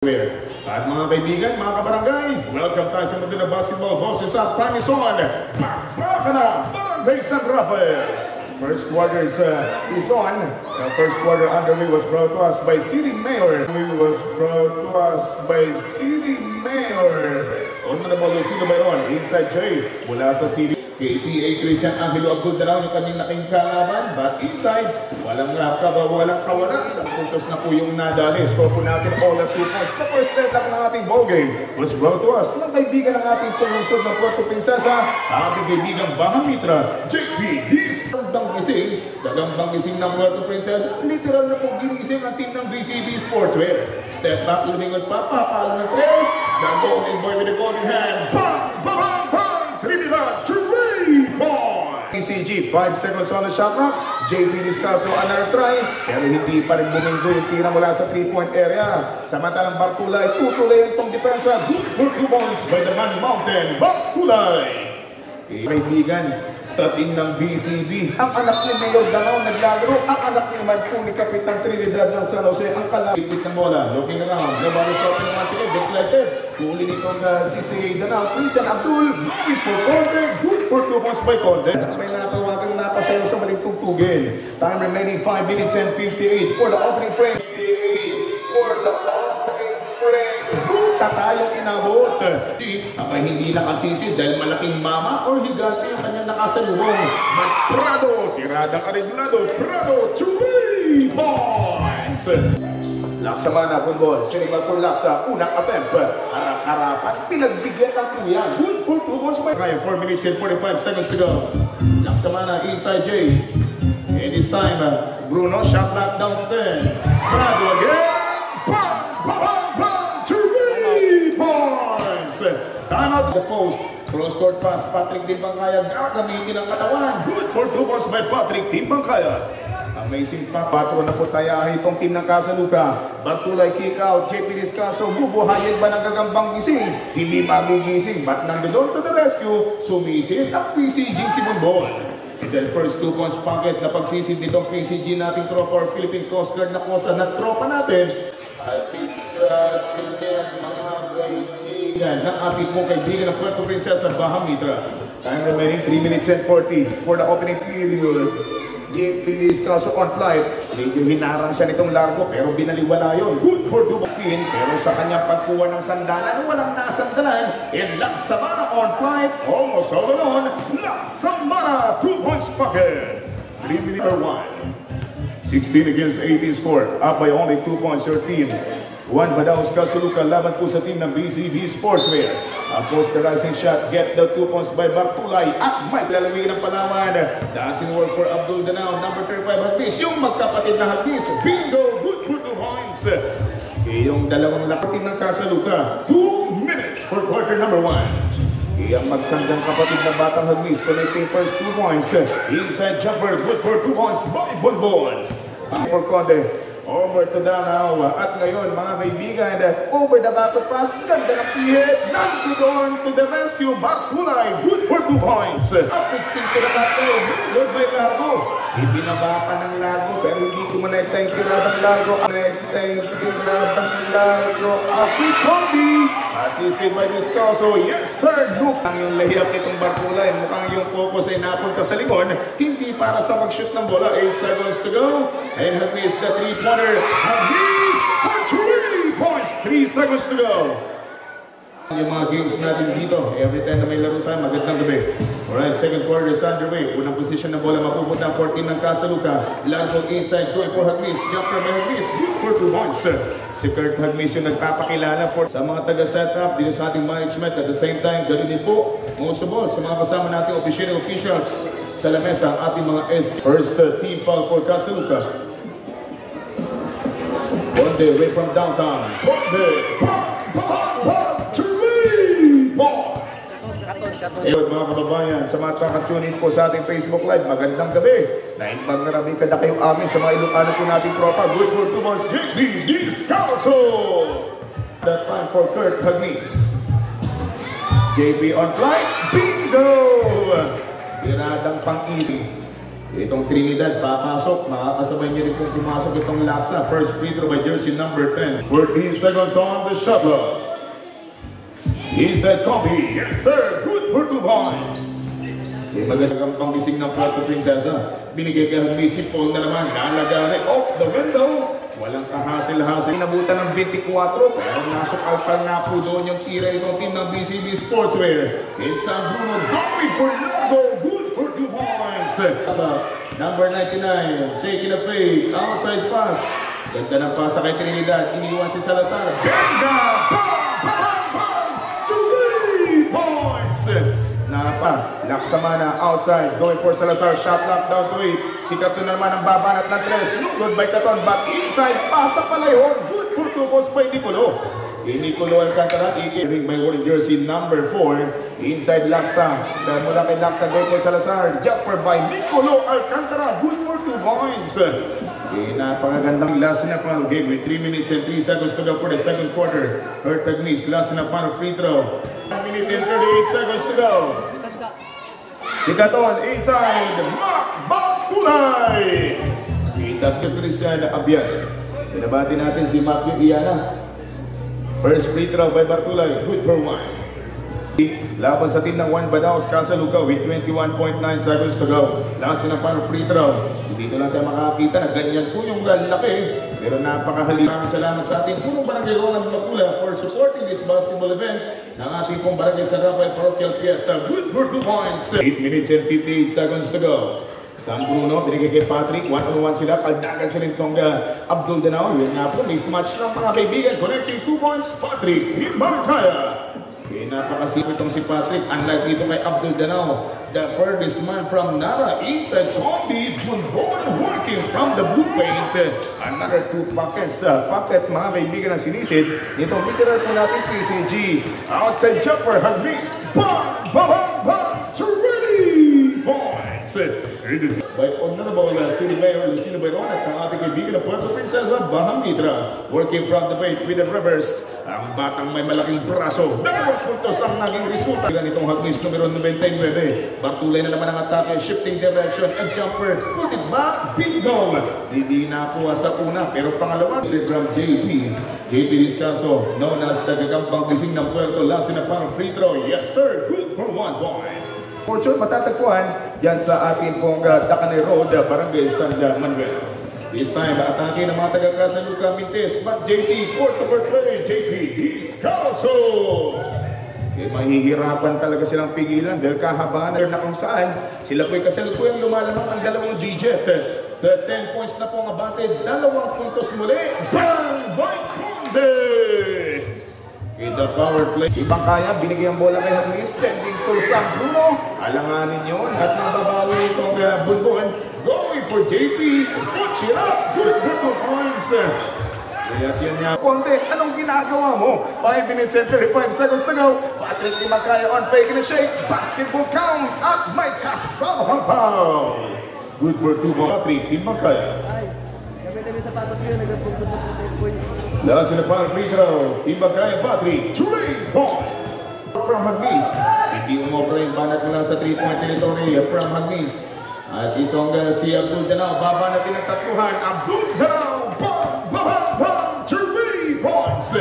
At mga kaibigan, mga kabarangay, welcome tayo sa Manila Basketball Boses at Panison. Pakpaka na, Barangay San Rafael. First quarter is on. The first quarter underway was brought to us by City Mayor. On the ball, sino ba yun? Inside Jay, mula sa City. KCA Christian Angelo Abdul Daraw yung kanyang naking kalaban, but inside, walang kawala. Sa puntos na po yung nadali. Score po natin all at 2 points. The first step ng ating ball game was brought to us ng kaibigan ng ating pungsod ng Puerto Princesa, ating kaibigang Bahamitra, JP Diz. Gagambang gising ng Puerto Princesa, literal na po ginising ang team ng BCB Sportswear. Step back, lumingon pa, papalo ng 3. The golden boy with the golden hand. Bang! Trinidad, 3 points! PCG, 5 seconds on the shot clock. JP Discaso, another try. Pero hindi pa rin buminggo yung tira mula sa 3-point area. Samantalang Bartulay, tutuloy itong depensa. Good for 2 points by the Man Mountain. Bartulay! Kaibigan sa team ng BCB, ang anak ni Mayor Danao naglalaro, ang anak naman po ni Kapitan Trinidad ng San Jose, ang kalapit ng bola, looking around, nabalo sa open naman sila, deflected, huli nitong CCA Danao, Christian Abdul, looking for Conde, good for 2 points by Conde. May natawagang napasayo sa maling tugtugin. Time remaining 5 minutes and 58 for the opening frame. Tayong inabot. Abay hindi nakasisi dahil malaking mama or higante yung kanyang nakasalubong. Prado, tiradang areglado, Prado, 3 points! Laksamana, Bundol, sinimal for Laksa, unang attempt. Harap-harapan, pinagbigyan ng kuya. Good for 2 points by 4 minutes and 45 seconds to go. Laksamana, inside J. And this time, Bruno, shot back down 10. Prado again. Time out the post. Cross-court pass. Patrick Timbangkaya. Gagamitin ang katawan. Good for 2 points by Patrick Timbangkaya. Amazing pa. 4 na po tayahin itong team ng Casaluca. Bartulay kick out. JP Discaso. Bubuhayin ba ng gagambang gising? Hindi magigising. But nandoon to the rescue. Sumisid ang PCG Simon Ball. And then first 2 points pocket na pagsisid nitong PCG nating tropa or Philippine Coast Guard na kosa na tropa natin. At sa mga kaibigan ng ating pong kaibigan ng Puerto Princesa, Bahamitra. Time remaining 3 minutes and 40 for the opening period. JP Discaso on flight. Medyo hinarang siya nitong largo pero binaliwala yun. Good for 2 pin pero sa kanyang pagkuha ng sandalan walang nasandalan. And Laksamana on flight. Almost all alone. Laksamana 2 points pocket. 3 minutes per 1. 16 against 18 score. Up by only 2 points your team. Juan Badaos Casaluca laban po sa team ng BCB Sportswear. A posterizing shot, get the 2 points by Bartulay at Mike lalawin ng Palawan. Dancing work for Abdul Danao, number 35 Hagis. Yung magkapatid na Hagis, bingo, good for 2 points. Yung dalawang lakapin ng Casaluca, 2 minutes for quarter number 1. Iyang magsanggang kapatid na batang Hagis, connecting first 2 points. Inside jumper, good for 2 points by Bonbon. For Conde. Over to Danao. At ngayon, mga kaibigan, over the back of pass, ganda ng pihit. Nandun to the rescue. Bartulay, good for 2 points. Affixing to the back row. Good by Largo. Ibinaba pa ng Largo, pero hindi kumonekta yung tiradang Largo. Api Kondi. Assisted by Discaso. Yes, sir. Look. Ang yung layup nitong Bartulay. Mukhang yung focus ay napunta sa likod. Hindi para sa mag-shoot ng bola. 8 seconds to go. And Hagis the 3-pointer. Hagis for 3 points. 3 seconds to go. Yung mga games natin dito, every time na may laro tayo, magandang gabi. Alright, second quarter is underway. Unang position na bola mapupunta 14 ng Casaluca. Largo inside, going for Hagis. Jumper by Hagis, good for 2 points. Si Kurt Hagis yung nagpapakilala for sa mga taga-setup dito sa ating management. At the same time, ganoon din po, most of all, sa mga kasama nating officials sa lamesa, ang ating mga first team foul for Casaluca. Conde away from downtown. Conde, 3 points. Ayun mga kababayan, sa mga kakatunin po sa ating Facebook Live, magandang gabi. Nainbang narami ka na kayong amin sa mga Ilocano po nating tropa. Good for 2 points, JP Discaso. That time for Kurt Hagis. JP on flight, bingo! Tiradang pang-easy. Itong Trinidad papasok, makakasabay niya rin kung pumasok itong Laksa. First free throw by jersey number 10. 14 seconds on the shot clock. Inside Kobe, yes sir, good for 2 points. Magandang panggising ng Puerto Princesa. Binigay kay Missy Paul na naman, nalagari off the window. Walang kahasil-hasil. Inabutan ng 24, pero nasukal nga po doon yung tira itong team ng BCB Sportswear. It's San Bruno going for Lago, good for 2 points. Number 99, shaking the fade, outside pass. Ganda ng pasa kay Trinidad, iniwan si Salazar. Ganda! Bam! Bam! Bam! 3 points! Napa, Laksamana outside, going for Salazar, shot lock down to 8. Si Katon naman ang babanat ng 3. Lugod by Katon, but inside, pasa pala yun. Good for 2 points by Nicolo. Nicolo Alcantara, ikiring by wearing jersey number 4. Inside Laksa, dahil mula kay Laksa, going for Salazar. Jumper by Nicolo Alcantara, good for 2 points. Napakagandang last na final game with 3 minutes and 3 seconds to go for the second quarter. Hertog Miss, last na final free throw. 1 minute and 38 seconds to go. Si Katon inside, Mac Bartulay. Kita ko Christian Abian. Pinabati natin si Matthew Iana. First free throw by Bartulay, good for 1. Laban sa team ng Juan Badaos Casaluca with 21.9 seconds to go. Last na final free throw. Dito lang tayo makakita na ganyan po yung laki. Pero napakahali. Salamat sa ating punong barangay Roland Macula for supporting this basketball event ng ating pong barangay San Rafael Parochial Fiesta. Good for 2 points. 8 minutes and 58 seconds to go. San Bruno, binigay kay Patrick. 1-on-1 sila. Kaldagan sila itong Abdul Danao. Yun nga po, mismatch ng mga kaibigan. Connecting 2 points. Patrick Himbangkaya. Napakasipit itong si Patrick. Unlike dito kay Abdul Danao. The furthest man from Nara. Inside Combi. Bulbon working from the blue paint. Another 2 pockets. Pocket mga kaibigan na sinisid. Nitong literal po natin PCG. Outside jumper. Hagmix. Bang! Bang! Bang! 3 points. By Honorable City Mayor Lucino Bayron at ang ating kaibigan na Puerto Princesa, Bahang Mitra. Working from the paint with the reverse. Ang batang may malaking braso. 2 puntos ang naging resulta. Ganitong Hagmix numero 99. Bartulay na naman ang atake. Shifting direction and jumper. Put it back. Big goal. Hindi nakuha sa una pero pangalawa. From JP Discaso, known as tagagampang gising ng Puerto. Last na pang free throw. Yes sir. Good for 1 point. Fortune matatagpuan dyan sa ating pong Dacanay Road, Barangay San Manuel. This time, atake ng mga taga-Casaluca Mintes, but JP, court over play, JP Discaso. Mahihirapan talaga silang pigilan dahil kahabaan na kung saan sila po'y kasalukuyang lumalamang ang 2 digit. 10 points na po ang abante, 2 puntos muli. Bang! By Conde! In the power play, ibang kaya, binigyan ang bola kay Hermes, sending to San Bruno. Alanganin yun at nababawi itong Bulbon. Going for JP, puts it up, good for 2 points. Kaya yan niya. Conde, anong ginagawa mo? 5 minutes and 35 seconds to go. Patrick Di Macaya on fake and shake. Basketball count at may kasamang foul. Good for 2 points. Patrick Di Macaya. Ay, gabi-gabi sapatos yun, nagpuntos na 3 points. Last na pang free throw. Di Macaya Patrick, 3 points. From Hagmis. Hindi umobra yung banat mula sa 3-point territory from Hagmis. At itong si Abdul Danao, baba natin ang tatluhan. Abdul Danao, bang, bang, bang, 3 points.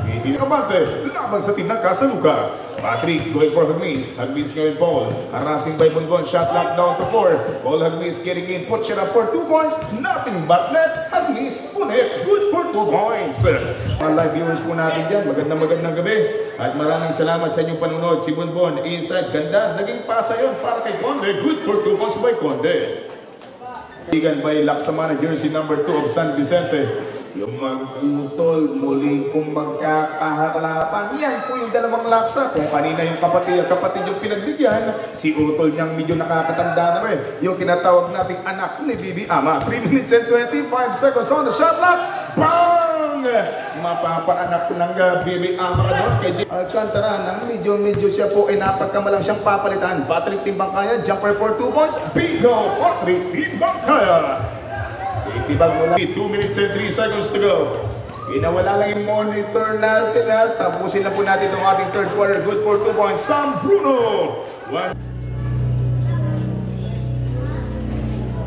Hindi nakabante, laban sa team ng Casaluca. Patrick going for Hagmis. Hagmis ngayon Paul. Harassing by Bonbon. Shot lock down to 4. Paul Hagmis getting in. Put shot up for 2 points. Nothing but net. Hagmis punit. Good for 2 points. Mga live viewers po natin dyan. Magandang gabi. At maraming salamat sa inyong panunod. Si Bonbon inside. Ganda. Naging pasa yun para kay Conde. Good for 2 points by Conde. Tigan by Laksamana jersey number 2 of San Vicente. Yung magutol, muli kung magkakahalapan. Yan po yung 2 laksa. Kung kanina yung kapatid yung pinagbigyan, si utol niyang medyo nakakatanda na rin. Yung tinatawag nating anak ni Bibi Ama. 3 minutes and 25 seconds on the shot clock. Bang! Mapapaanak ng Bibi Ama doon kay J. Alcantara nang medyo siya po ay napagkamalang siyang papalitan. Patrick Timbangkaya, jumper for 2 points. Bigo! Patrick Timbangkaya! Itibag mo lang. 2 minutes and 3 seconds to go. Inawala lang yung monitor natin at tapusin na po natin itong ating third quarter. Good for 2 points. San Bruno!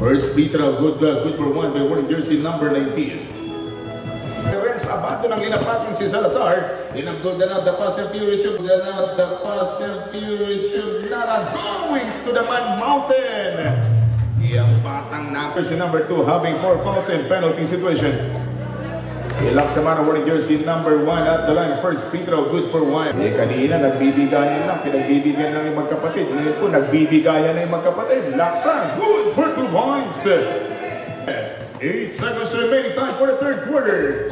First free throw, good for one by wearing jersey number 19. Sa bato ng linapatin si Salazar. Inabdol na the pass and Fury should not going to the man mountain. Yang batang number si number 2 having 4 fouls and penalty situation. Ilak sa mana wearing jersey number 1 at the line. First free throw, good for 1. Kanina nagbibigayan lang, pinagbibigyan lang yung magkapatid. Ngayon po nagbibigayan na yung magkapatid. Laksa, good for 2 points. 8 seconds remaining, time for the third quarter.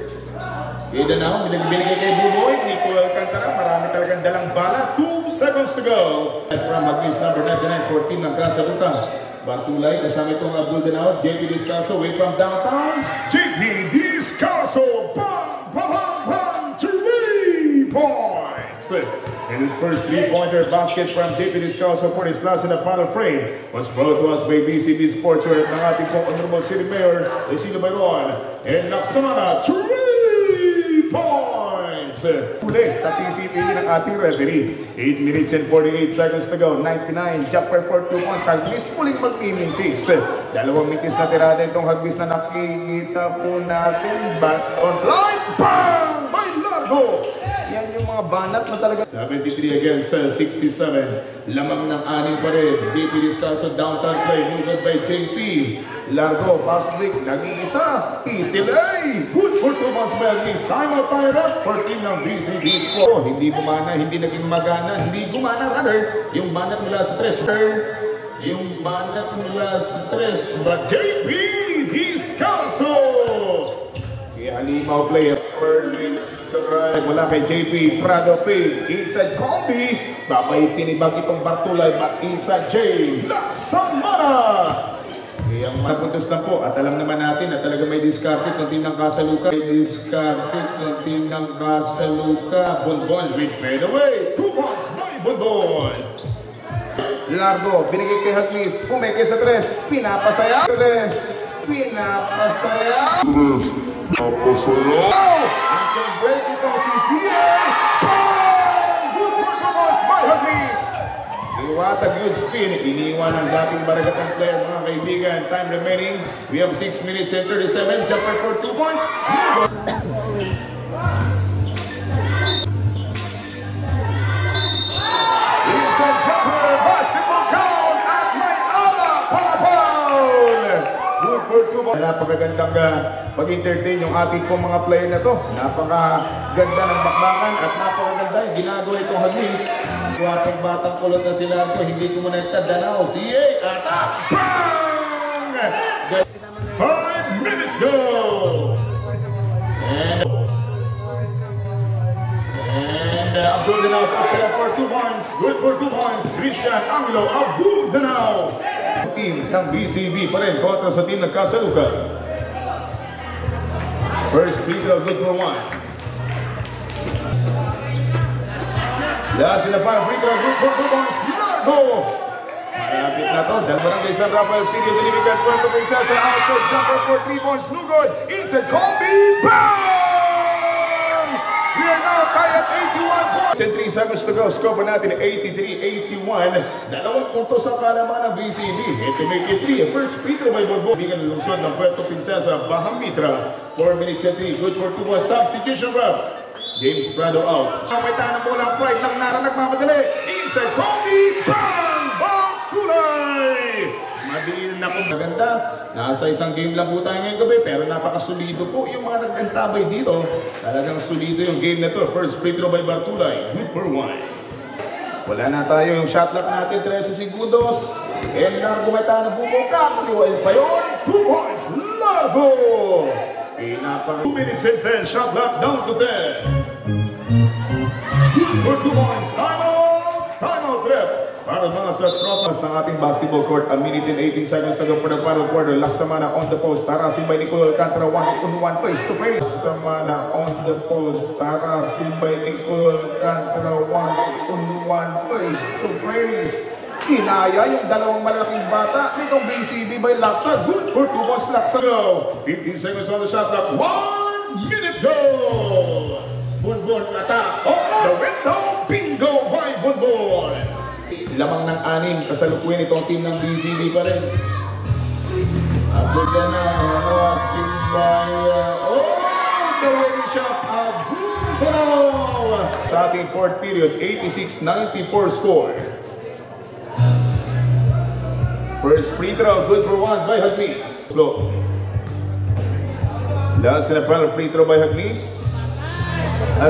Ida na ako, binigay kay Buboy, Nico Alcantara, marami talagang dalang bala. 2 seconds to go. From Agnes number 99, 14 ng Casaluca. Bartulay, kasama itong Abdul Denao, JP Descalzo, away from downtown. JP Descalzo, bang, bang, bang, bang, 3 points. And the first 3-pointer basket from JP Descalzo for his last in the final frame was brought to us by BCB Sportswear ng ating pong Honorable City Mayor, Isidro Bayron. And Laksamana, 3 points! Uli sa CCTV ng ating referee. 8 minutes and 48 seconds to go. 99, Jumper for 2 points. Hagmis muling magmimintis. 2 mintis na tirada itong Hagmis na nakikita po natin. Back on line. Bang! By Largo! Yan yung mga banat na talaga. 73 against 67. Lamang ng 6 pa rin. JP Descalzo, downtown play. Moved by JP. Largo, pass break, nag-iisa, Isilay! Good for Thomas Belkis, time out para rep for team ng BCB Sport. Hindi bumana, hindi naging magana, hindi gumana rather, yung banat mula sa 3. Yung banat mula sa 3, but JP Descalzo! Kaya halimaw player, first strike, mula kay JP, Prado Pig, inside Combi, babay tinibag itong Bartulay, but inside Jay, Laksamana! Ang mapuntos lang po at alam naman natin na talaga may discarded ng team ng Casaluca. May discarded ng team ng Casaluca. Bonbon with fade away. 2 points by Bonbon. Largo, binigay kay Haglis. Pumeke sa 3. Pinapasaya. 3. Pinapasaya. Oh! Until break itong si CA. Good performance by Haglis. Iwatag good spin, iniwan ang dating Baragatang player mga kaibigan. Time remaining, we have 6 minutes and 37. Jumper for 2 points. Inside jumper, basketball count at may ala para foul. Good for 2 points. Napakagandang pag-entertain yung ating pong mga player na to. Napakaganda ng bakbakan at napakaganda yung ginagawa itong Haglis. Ating batang kulot na sila ito, hindi ko muna itadanaw. CA, attack! Bang! 5 minutes go! And Abdul Denao touchdown for 2 points. Good for 2 points. Christian Angelo, Abdul Denao. Team ng BCB pa rin kontra sa team ng Casaluca. First free throw, good for 1. Last in the final free throw, good for 2 points. Largo! Malapit na to. Dalbarang kay San Rafael City. Delivered Puerto Princesa. Outside jumper for 3 points. No good. Inside Combi. Bang! We are now tied at 81 points. And 3 seconds to go. Score natin 83-81. 2 puntos ang kalaman ng BCB. And to make it 3. First free throw by Borbo. Bigan ng lungsod ng Puerto Princesa. Baham Mitra. 4 minutes and 3. Good for 2 points. Substitution rep. James Prado out. May tanang bola, Pride ng Nara nagmamadali. Inside Combi, bang! Bartulay! Madiin na po. Maganda. Nasa isang game lang po tayo ngayong gabi, pero napakasulido po yung mga nag-antabay dito. Talagang solido yung game na to. First free throw by Bartulay. Good for 1. Wala na tayo yung shot clock natin, 13 segundos. And Largo may tanang bubuka. Kuliwain pa yun. 2 points. Largo! Pinapang 2 minutes and 10. Shot clock down to 10. For 2 points, timeout rep. Para mga sa tropas ng ating basketball court, a minute and 18 seconds to go for the final quarter. Laksamana on the post, Tarasin by Nicole Alcantara, 1-on-1 face to face. Laksamana on the post, Tarasin by Nicole Alcantara, 1-on-1 face to face. Kinaya yung dalawang malaking bata nitong BCB by Laksa. Good for 2 points, Laksa. Go! 15 seconds on the shot clock. 1 minute go! Bonbon attack off the window. Bingo by Bonbon. Lamang ng 6. Kasalukuyan itong team ng BCB pa rin. Good na Noah Simbaya. Oh, the winning shot of Bruno! Sa ating fourth period, 86-94 score. First free throw, good for one by Hagnis. Slow. Last na final free throw by Hagnis.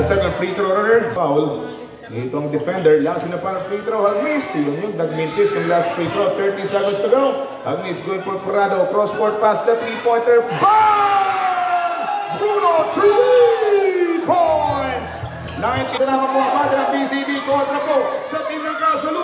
Second free throw runner, foul. Itong defender, last na final free throw, Hagnis. Yung nag-mintis yung last free throw, 30 seconds to go. Hagnis going for Corrado, cross-court pass, the three-pointer. Bang! Bruno, 3 points! 90. Salamat po ang ng BCD kontra po sa team ng Kasalukuyan.